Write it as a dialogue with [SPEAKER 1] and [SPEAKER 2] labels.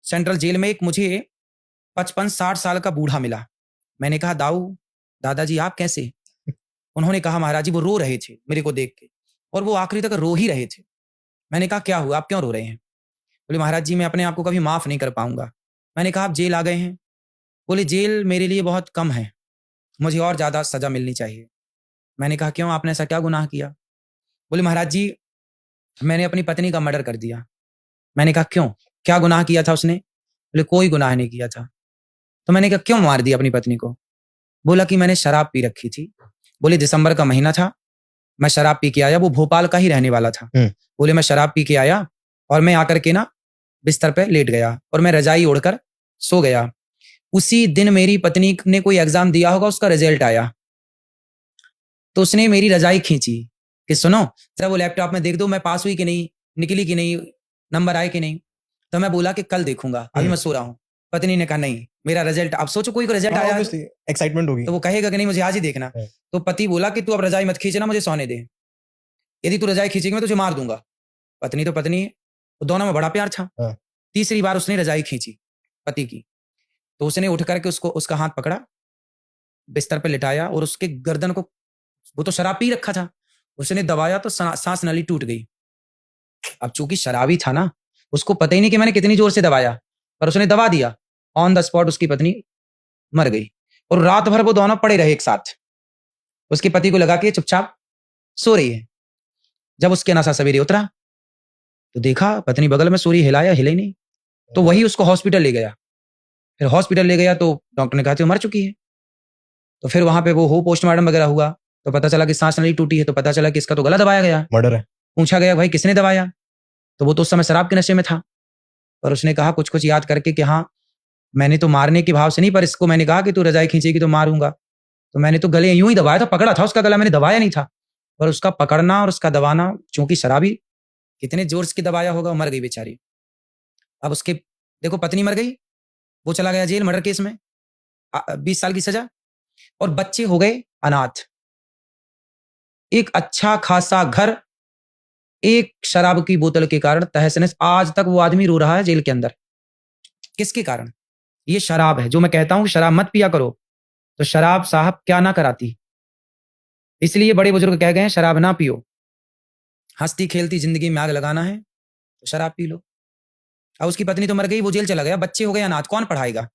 [SPEAKER 1] Central jail में एक मुझे 55-60 साल का बूढ़ा मिला। मैंने कहा, दादाजी आप कैसे? उन्होंने कहा, महाराज जी वो रो रहे थे मेरे को देख के, और वो आखिरी तक रो ही रहे थे। मैंने कहा, क्या हुआ, आप क्यों रो रहे हैं? बोले, महाराज जी मैं अपने आप को कभी माफ नहीं कर पाऊंगा। मैंने कहा, आप जेल आ गए हैं? बोले, जेल मेरे लिए बहुत कम है, मुझे और ज्यादा सजा मिलनी चाहिए। मैंने कहा, क्यों, आपने ऐसा क्या गुनाह किया? बोले, महाराज जी मैंने अपनी पत्नी का मर्डर कर दिया। मैंने कहा, क्यों, क्या गुनाह किया था उसने? बोले, कोई गुनाह नहीं किया था। तो मैंने कहा, क्यों मार दिया अपनी पत्नी को? बोला कि मैंने शराब पी रखी थी। बोले, दिसंबर का महीना था, मैं शराब पी के आया, वो भोपाल का ही रहने वाला था। बोले, मैं शराब पी के आया और मैं आकर के ना बिस्तर पे लेट गया और मैं रजाई ओढ़कर सो गया। उसी दिन मेरी पत्नी ने कोई एग्जाम दिया होगा, उसका रिजल्ट आया, तो उसने मेरी रजाई खींची कि सुनो जरा वो लैपटॉप में देख दो मैं पास हुई कि नहीं, निकली कि नहीं, नंबर आए कि नहीं। तो मैं बोला कि कल देखूंगा, अभी मैं सो रहा हूँ। पत्नी ने कहा, नहीं मेरा रिजल्ट, अब सोचो कोई रिजल्ट आया
[SPEAKER 2] एक्साइटमेंट होगी
[SPEAKER 1] तो वो कहेगा कि नहीं मुझे आज ही देखना। तो पति बोला कि तू अब रजाई मत खींचना, मुझे सोने दे, यदि तू रजाई खींचेगी मैं तुझे मार दूंगा। पत्नी तो पत्नी है, तो दोनों में बड़ा प्यार था। तीसरी बार उसने रजाई खींची पति की, तो उसने उठ करके उसको उसका हाथ पकड़ा, बिस्तर पर लिटाया और उसके गर्दन को, वो तो शराब पी रखा था, उसने दबाया तो सांस नली टूट गई। अब चूंकि शराबी था ना, उसको पता ही नहीं कि मैंने कितनी जोर से दबाया, पर उसने दबा दिया। ऑन द स्पॉट उसकी पत्नी मर गई और रात भर वो दोनों पड़े रहे एक साथ। उसके पति को लगा कि चुपचाप सो रही है। जब उसके नशा सवेरे उतरा तो देखा पत्नी बगल में सो रही, हिलाया, हिले नहीं। तो वही उसको हॉस्पिटल ले गया। फिर हॉस्पिटल ले गया तो डॉक्टर ने कहा कि वो मर चुकी है। तो फिर वहां पे वो हो पोस्टमार्टम वगैरह हुआ तो पता चला कि सांस नली टूटी है। तो पता चला कि इसका तो गला दबाया गया,
[SPEAKER 2] मर्डर है।
[SPEAKER 1] पूछा गया भाई किसने दबाया, तो वो तो उस समय शराब के नशे में था। पर उसने कहा कुछ कुछ याद करके कि हाँ मैंने तो मारने के भाव से नहीं, पर इसको मैंने कहा कि तू रजाई खींचेगी तो मारूंगा, तो मैंने तो गले यूं ही दबाया था, पकड़ा था उसका गला, मैंने दबाया नहीं था। पर उसका पकड़ना और उसका दबाना, चूंकि शराबी कितने जोर से दबाया होगा, मर गई बेचारी। अब उसके देखो पत्नी मर गई, वो चला गया जेल मर्डर केस में, 20 साल की सजा, और बच्चे हो गए अनाथ। एक अच्छा खासा घर एक शराब की बोतल के कारण तहस नहस। आज तक वो आदमी रो रहा है जेल के अंदर। किसके कारण? ये शराब है। जो मैं कहता हूं कि शराब मत पिया करो, तो शराब साहब क्या ना कराती। इसलिए बड़े बुजुर्ग कह गए हैं शराब ना पियो, हंसती खेलती जिंदगी में आग लगाना है तो शराब पी लो। अब उसकी पत्नी तो मर गई, वो जेल चला गया, बच्चे हो गए अनाथ, कौन पढ़ाएगा?